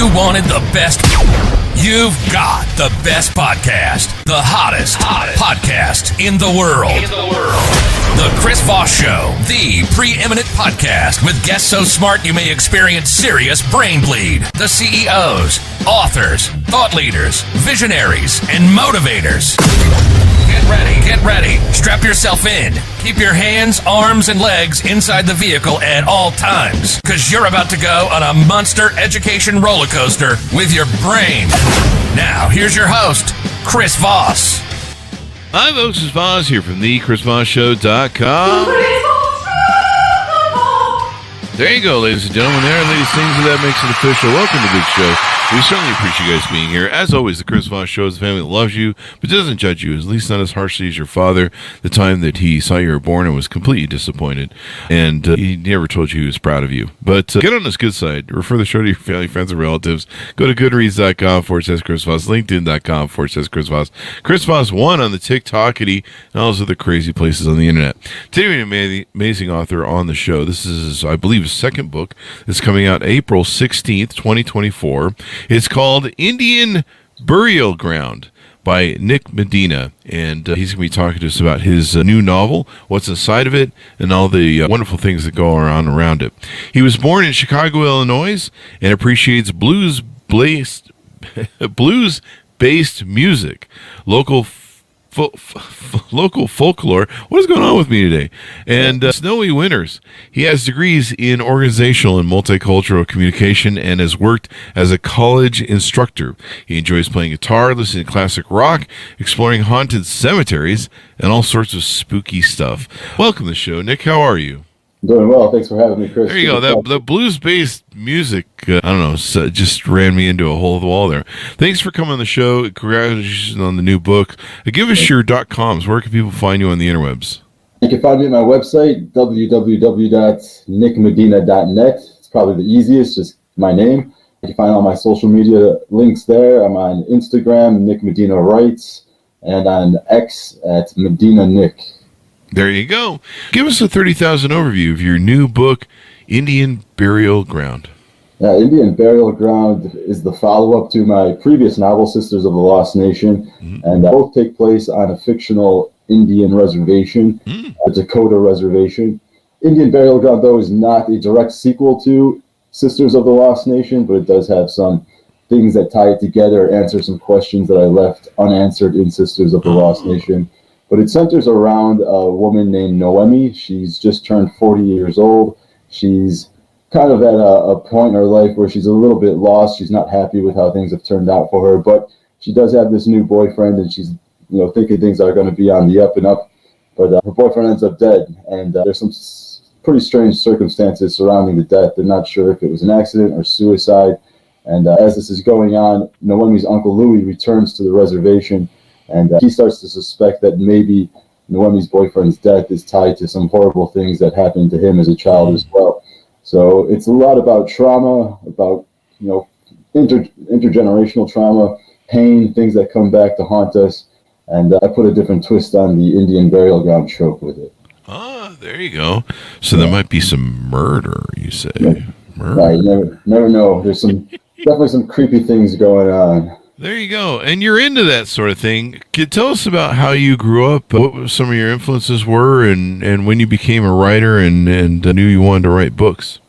you wanted the best, you've got the best podcast. The hottest podcast in the world. The Chris Voss Show, the preeminent podcast with guests so smart you may experience serious brain bleed. The CEOs, authors, thought leaders, visionaries, and motivators. Get ready. Strap yourself in. Keep your hands, arms, and legs inside the vehicle at all times, because you're about to go on a monster education roller coaster with your brain. Now, here's your host, Chris Voss. Hi, folks. It's Voss here from thechrisvossshow.com. There you go, ladies and gentlemen. There are these things that makes it official. Welcome to the big show. We certainly appreciate you guys being here. As always, the Chris Voss Show is a family that loves you, but doesn't judge you, at least not as harshly as your father, the time that he saw you were born and was completely disappointed. And he never told you he was proud of you. But get on this good side. Refer the show to your family, friends, and relatives. Go to goodreads.com/Chris Voss, LinkedIn.com/Chris Voss, Chris Voss 1 on the TikTokity, and all those other crazy places on the internet. Today we have an amazing author on the show. This is, I believe, his second book. It's coming out April 16th, 2024. It's called Indian Burial Ground by Nick Medina, and he's going to be talking to us about his new novel, what's inside of it, and all the wonderful things that go on around it. He was born in Chicago, Illinois, and appreciates blues-based music, local folklore. What is going on with me today? And snowy winters. He has degrees in organizational and multicultural communication and has worked as a college instructor. He enjoys playing guitar, listening to classic rock, exploring haunted cemeteries, and all sorts of spooky stuff. Welcome to the show, Nick. How are you? Doing well. Thanks for having me, Chris. There you go. The blues-based music, I don't know, just ran me into a hole in the wall there. Thanks for coming on the show. Congratulations on the new book. Give us your .coms. Where can people find you on the interwebs? You can find me at my website, www.nickmedina.net. It's probably the easiest, just my name. You can find all my social media links there. I'm on Instagram, Nick Medina Writes, and on X at Medina Nick. There you go. Give us a 30,000 overview of your new book, Indian Burial Ground. Indian Burial Ground is the follow-up to my previous novel, Sisters of the Lost Nation, and both take place on a fictional Indian reservation, a Dakota reservation. Indian Burial Ground, though, is not a direct sequel to Sisters of the Lost Nation, but it does have some things that tie it together, answer some questions that I left unanswered in Sisters of the Lost Nation. But it centers around a woman named Noemi. She's just turned 40 years old. She's kind of at a point in her life where she's a little bit lost. She's not happy with how things have turned out for her, but she does have this new boyfriend, and she's thinking things are going to be on the up and up. But her boyfriend ends up dead, and there's some pretty strange circumstances surrounding the death. They're not sure if it was an accident or suicide. And as this is going on, Noemi's Uncle Louie returns to the reservation, and he starts to suspect that maybe Noemi's boyfriend's death is tied to some horrible things that happened to him as a child as well. So it's a lot about trauma, about intergenerational trauma, pain, things that come back to haunt us. And I put a different twist on the Indian Burial Ground trope with it. Ah, there you go. So there might be some murder, you say? Yeah. Murder. Right, you never know. There's definitely some creepy things going on. There you go. And you're into that sort of thing. Tell us about how you grew up, what some of your influences were, and when you became a writer and knew you wanted to write books.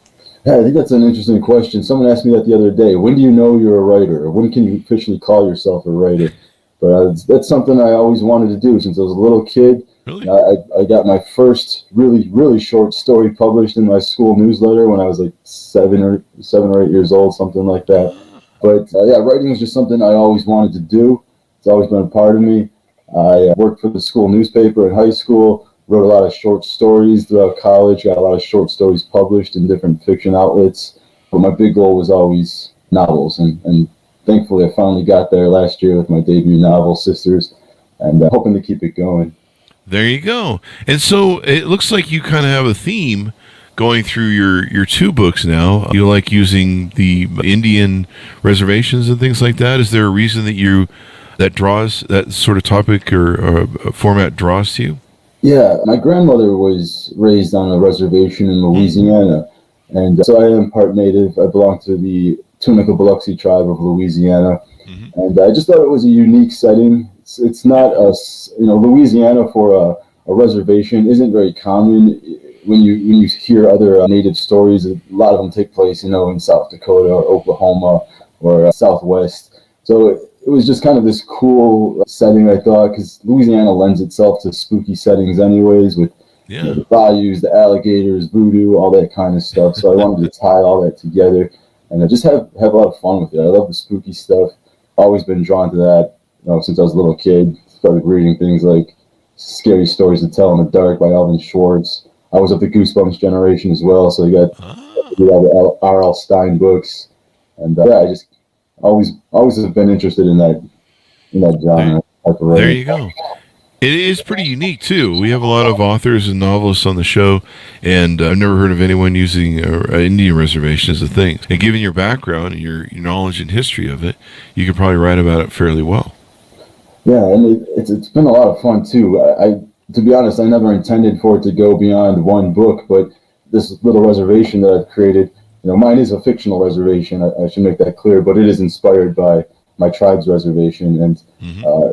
Yeah, I think that's an interesting question. Someone asked me that the other day. When do you know you're a writer? Or when can you officially call yourself a writer? But that's something I always wanted to do since I was a little kid. Really? I got my first really, really short story published in my school newsletter when I was like 7 or 8 years old, something like that. But writing was just something I always wanted to do. It's always been a part of me. I worked for the school newspaper in high school, wrote a lot of short stories throughout college, got a lot of short stories published in different fiction outlets. But my big goal was always novels, and thankfully I finally got there last year with my debut novel, Sisters, and hoping to keep it going. There you go. And so it looks like you kind of have a theme going through your two books now. You like using the Indian reservations and things like that. Is there a reason that that sort of topic or format draws to you? Yeah, my grandmother was raised on a reservation in Louisiana, and so I am part Native. I belong to the Tunica Biloxi tribe of Louisiana. And I just thought it was a unique setting. It's not Louisiana for a reservation isn't very common. When you hear other native stories, a lot of them take place, in South Dakota or Oklahoma or Southwest. So it was just kind of this cool setting, I thought, because Louisiana lends itself to spooky settings anyways, with the bayous, the alligators, voodoo, all that kind of stuff. So I wanted to tie all that together and I just have a lot of fun with it. I love the spooky stuff. Always been drawn to that, since I was a little kid. Started reading things like Scary Stories to Tell in the Dark by Alvin Schwartz. I was of the Goosebumps generation as well, so you got all the R.L. Stein books, and I just always have been interested in that genre. There you go. It is pretty unique too. We have a lot of authors and novelists on the show, and I've never heard of anyone using an Indian reservation as a thing. And given your background and your knowledge and history of it, you could probably write about it fairly well. Yeah, and it's been a lot of fun too. To be honest, I never intended for it to go beyond one book, but this little reservation that I've created, mine is a fictional reservation. I should make that clear, but it is inspired by my tribe's reservation, and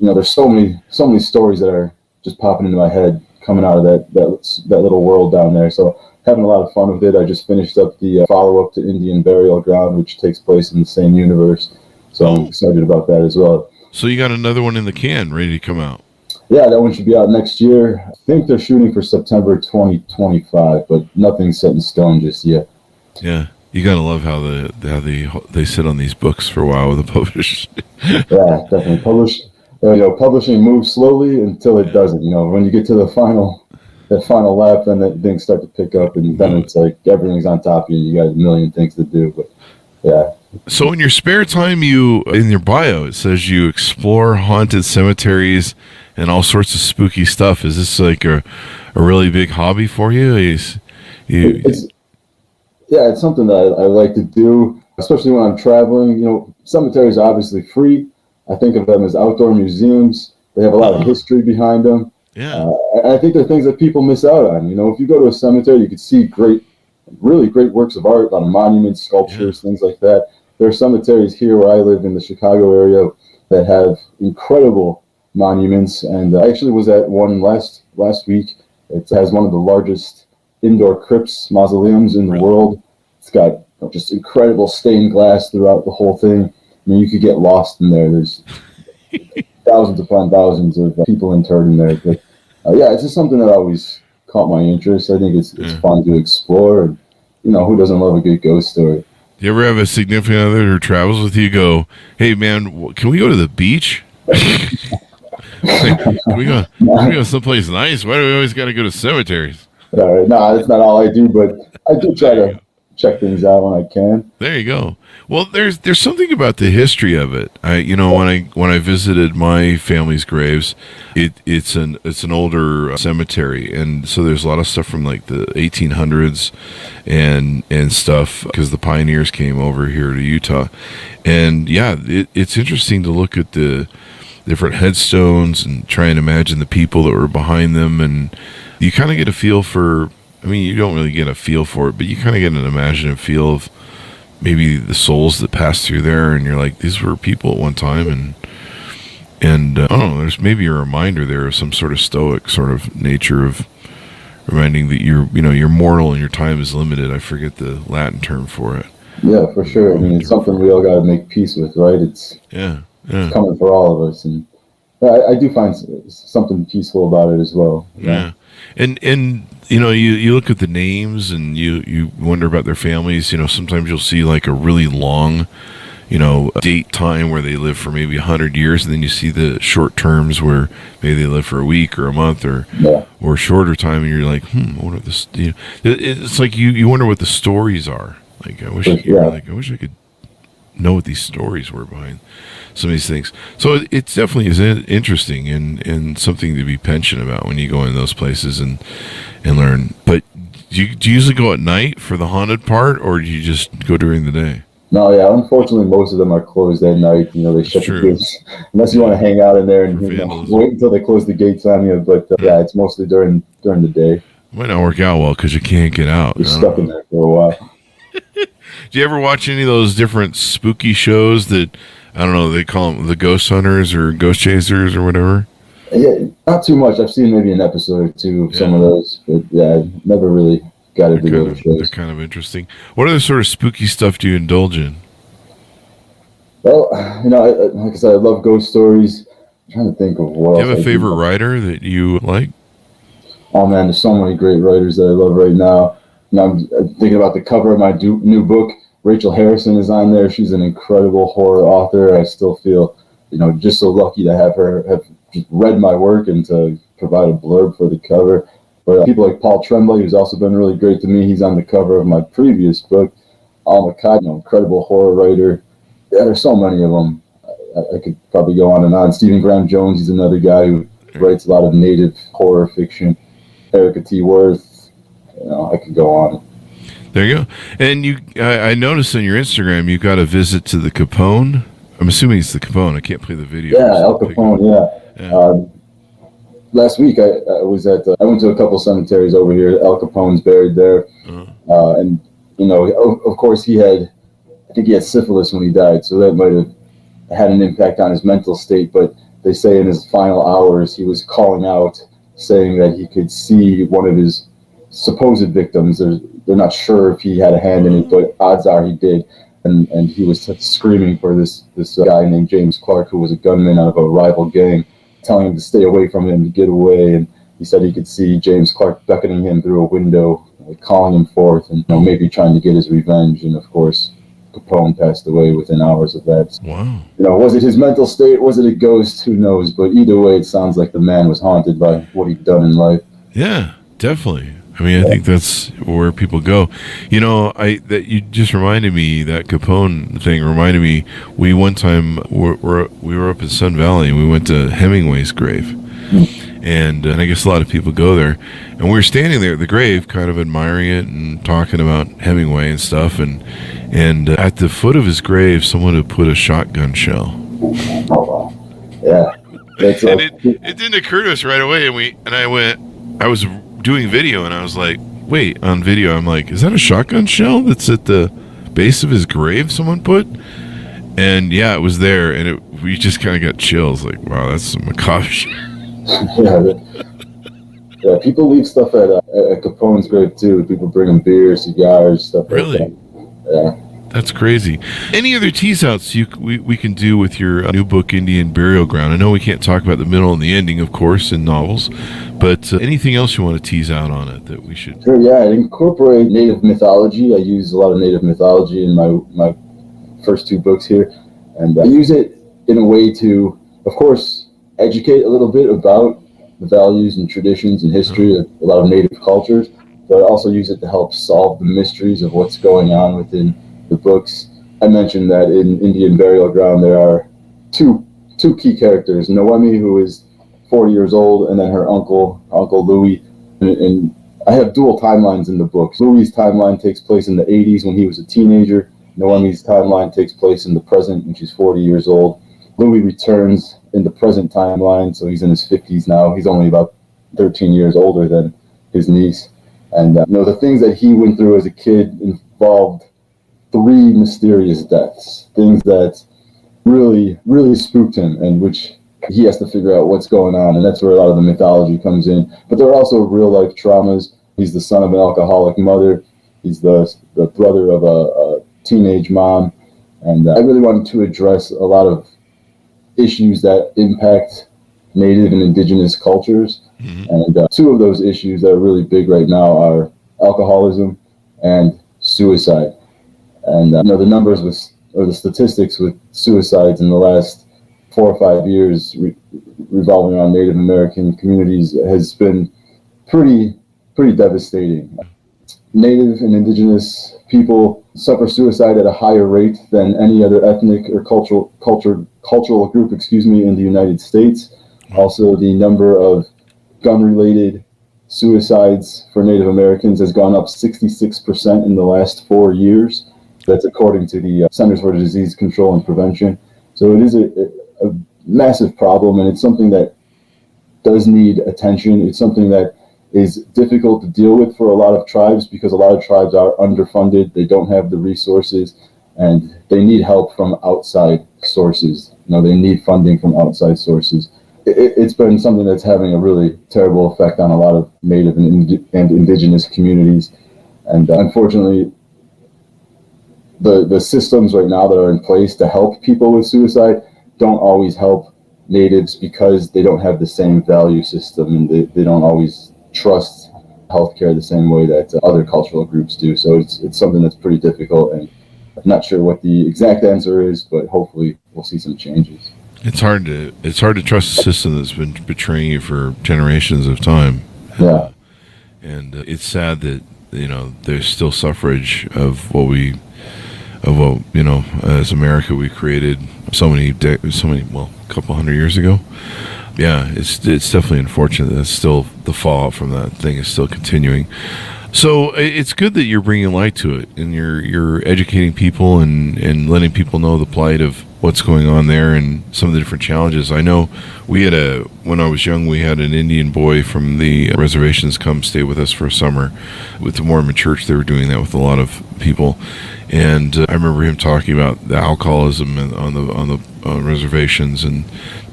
there's so many stories that are just popping into my head coming out of that little world down there. So having a lot of fun with it. I just finished up the follow-up to Indian Burial Ground, which takes place in the same universe. So I'm excited about that as well. So you got another one in the can ready to come out? Yeah, that one should be out next year. I think they're shooting for September 2025, but nothing's set in stone just yet. Yeah. You gotta love how they sit on these books for a while with the publishers. Yeah, definitely. Publishing moves slowly until it doesn't. When you get to that final lap, then things start to pick up, and then it's like everything's on top of you. You got a million things to do, but yeah. So in your spare time, in your bio it says you explore haunted cemeteries and all sorts of spooky stuff. Is this like a really big hobby for you? It's something that I like to do, especially when I'm traveling. Cemeteries are obviously free. I think of them as outdoor museums. They have a lot of history behind them. Yeah. I think they're things that people miss out on. If you go to a cemetery, you can see really great works of art, a lot of monuments, sculptures, things like that. There are cemeteries here where I live in the Chicago area that have incredible monuments, and I actually was at one last week. It has one of the largest indoor crypts mausoleums in the world. It's got just incredible stained glass throughout the whole thing. I mean, you could get lost in there. There's thousands upon thousands of people interred in there. But it's just something that always caught my interest. I think it's fun to explore, and who doesn't love a good ghost story? Do you ever have a significant other who travels with you go, "Hey man, can we go to the beach? Can we go someplace nice? Why do we always got to go to cemeteries?" No, that's not all I do, but I do try to check things out when I can. There you go. Well, there's something about the history of it. When I visited my family's graves, it's an older cemetery, and so there's a lot of stuff from like the 1800s and stuff, because the pioneers came over here to Utah, and it's interesting to look at the different headstones and try and imagine the people that were behind them, and you kind of get a feel for. I mean, you don't really get a feel for it, but you kind of get an imaginative feel of maybe the souls that passed through there, and you're like, these were people at one time, and I don't know, there's maybe a reminder there of some sort of stoic sort of nature of reminding that you're mortal and your time is limited. I forget the Latin term for it. Yeah, for sure. I mean, it's something we all got to make peace with, right? It's coming for all of us, and I do find something peaceful about it as well. Yeah. And you look at the names and you wonder about their families. Sometimes you'll see like a really long, date time where they live for maybe 100 years, and then you see the short terms where maybe they live for a week or a month or shorter time, and you're like, what are this? It's like you wonder what the stories are. Like I wish I could know what these stories were behind some of these things. So it definitely is interesting and something to be penchant about when you go in those places and learn. But do you usually go at night for the haunted part, or do you just go during the day? No, unfortunately most of them are closed at night. They shut the gates unless you want to hang out in there and wait until they close the gates on you. But it's mostly during the day. Might not work out well because you can't get out. You're stuck in there for a while. Do you ever watch any of those different spooky shows that, I don't know, they call them the Ghost Hunters or Ghost Chasers or whatever? Yeah, not too much. I've seen maybe an episode or two of some of those, but yeah, never really got into those They're shows. kind of interesting. What other sort of spooky stuff do you indulge in? Well, like I said, I love ghost stories. I'm trying to think of what else. Do you have a favorite writer that you like? Oh man, there's so many great writers that I love right now. I'm thinking about the cover of my new book. Rachel Harrison is on there. She's an incredible horror author. I still feel, just so lucky to have just read my work and to provide a blurb for the cover. But people like Paul Tremblay, who's also been really great to me. He's on the cover of my previous book. Al McCott, incredible horror writer. Yeah, there's so many of them. I could probably go on and on. Stephen Graham Jones, he's another guy who writes a lot of native horror fiction. Erica T. Worth, I could go on. There you go. And I noticed on your Instagram you got a visit to the Capone. I'm assuming it's the Capone. I can't play the video. Yeah, El Capone. Yeah. Last week I went to a couple cemeteries over here. El Capone's buried there, and of course I think he had syphilis when he died, so that might have had an impact on his mental state. But they say in his final hours he was calling out, saying that he could see one of his supposed victims. They're not sure if he had a hand in it, but odds are he did. And he was screaming for this guy named James Clark, who was a gunman out of a rival gang, telling him to stay away from him, to get away. And he said he could see James Clark beckoning him through a window, calling him forth, and maybe trying to get his revenge. And of course, Capone passed away within hours of that. Wow. Was it his mental state? Was it a ghost? Who knows? But either way, it sounds like the man was haunted by what he'd done in life. Yeah, definitely. I mean, I think that's where people go. That you just reminded me, that Capone thing reminded me. We one time we were up in Sun Valley and we went to Hemingway's grave. And I guess a lot of people go there. And we were standing there at the grave, kind of admiring it and talking about Hemingway and stuff. And at the foot of his grave, someone had put a shotgun shell. Oh, wow. Yeah. And it didn't occur to us right away. And I was doing video, and I was like, wait, on video, I'm like, is that a shotgun shell that's at the base of his grave someone put? And yeah, it was there. And we just kind of got chills. Like, wow, that's some macabre shit. Yeah, people leave stuff at Capone's grave too. People bring him beer, cigars, stuff really? like that. Yeah. That's crazy. Any other tease outs we can do with your new book, Indian Burial Ground? I know we can't talk about the middle and the ending, of course, in novels, but anything else you want to tease out on it that we should? Sure, yeah. I incorporate native mythology. I use a lot of native mythology in my first two books here, and I use it in a way to, of course, educate a little bit about the values and traditions and history of a lot of native cultures, but I also use it to help solve the mysteries of what's going on within the books. I mentioned that in Indian Burial Ground there are two key characters, Noemi, who is 40 years old, and then her Uncle Louie. And I have dual timelines in the book. Louie's timeline takes place in the 80s when he was a teenager. Noemi's timeline takes place in the present when she's 40 years old. Louie returns in the present timeline, so he's in his 50s now. He's only about 13 years older than his niece. And the things that he went through as a kid involved 3 mysterious deaths, things that really, really spooked him, and which he has to figure out what's going on, and that's where a lot of the mythology comes in. But there are also real-life traumas. He's the son of an alcoholic mother. He's the brother of a teenage mom, and I really wanted to address a lot of issues that impact Native and Indigenous cultures. And 2 of those issues that are really big right now are alcoholism and suicide. And the numbers or the statistics with suicides in the last 4 or 5 years revolving around Native American communities has been pretty devastating. Native and Indigenous people suffer suicide at a higher rate than any other ethnic or cultural group, in the United States. Also, the number of gun-related suicides for Native Americans has gone up 66% in the last 4 years. That's according to the Centers for Disease Control and Prevention. So it is a massive problem, and it's something that does need attention. It's something that is difficult to deal with for a lot of tribes because a lot of tribes are underfunded. They don't have the resources, and they need help from outside sources. They need funding from outside sources. It's been something that's having a really terrible effect on a lot of Native and indigenous communities. And unfortunately, the systems right now that are in place to help people with suicide don't always help Natives because they don't have the same value system, and they don't always trust healthcare the same way that other cultural groups do. So it's something that's pretty difficult, and I'm not sure what the exact answer is, but hopefully we'll see some changes. It's hard to trust a system that's been betraying you for generations of time. Yeah. And it's sad that there's still suffrage of what as America we created a couple hundred years ago. Yeah, it's definitely unfortunate that still the fallout from that thing is still continuing. So it's good that you're bringing light to it, and you're educating people and letting people know the plight of what's going on there and some of the different challenges. I know when I was young, we had an Indian boy from the reservations come stay with us for a summer. With the Mormon church, they were doing that with a lot of people. And I remember him talking about the alcoholism on the reservations and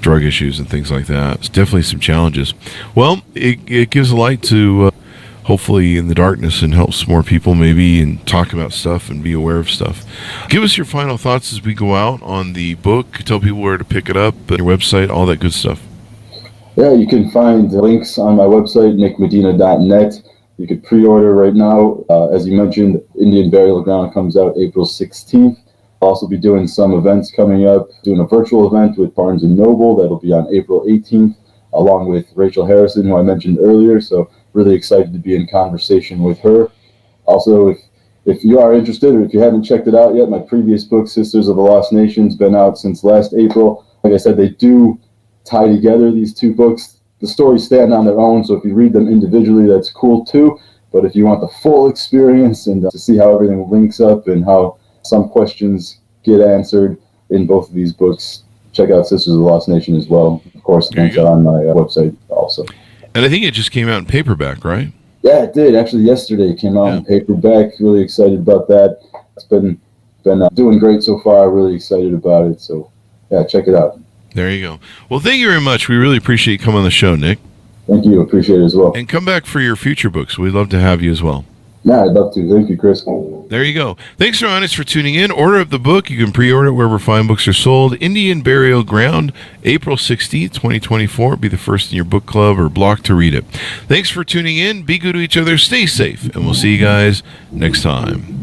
drug issues and things like that. It's definitely some challenges. Well, it gives a light to hopefully in the darkness and helps more people maybe and talk about stuff and be aware of stuff. Give us your final thoughts as we go out on the book. Tell people where to pick it up, your website, all that good stuff. Yeah, you can find links on my website, nickmedina.net. You could pre-order right now. As you mentioned, Indian Burial Ground comes out April 16th. I'll also be doing some events coming up, doing a virtual event with Barnes & Noble. That'll be on April 18th, along with Rachel Harrison, who I mentioned earlier. So really excited to be in conversation with her. Also, if you are interested or if you haven't checked it out yet, my previous book, Sisters of the Lost Nations, been out since last April. Like I said, they do tie together these two books. The stories stand on their own, so if you read them individually, that's cool too. But if you want the full experience and to see how everything links up and how some questions get answered in both of these books, check out Sisters of the Lost Nation as well. Of course, links are on my website also. And I think it just came out in paperback, right? Yeah, it did. Actually, yesterday it came out in paperback. Really excited about that. It's been doing great so far. Really excited about it. So, yeah, check it out. There you go. Well, thank you very much. We really appreciate you coming on the show, Nick. Thank you. Appreciate it as well. And come back for your future books. We'd love to have you as well. Yeah, I'd love to. Thank you, Chris. There you go. Thanks, Ron, for tuning in. Order up the book. You can pre-order it wherever fine books are sold. Indian Burial Ground, April 16th, 2024. Be the first in your book club or block to read it. Thanks for tuning in. Be good to each other. Stay safe. And we'll see you guys next time.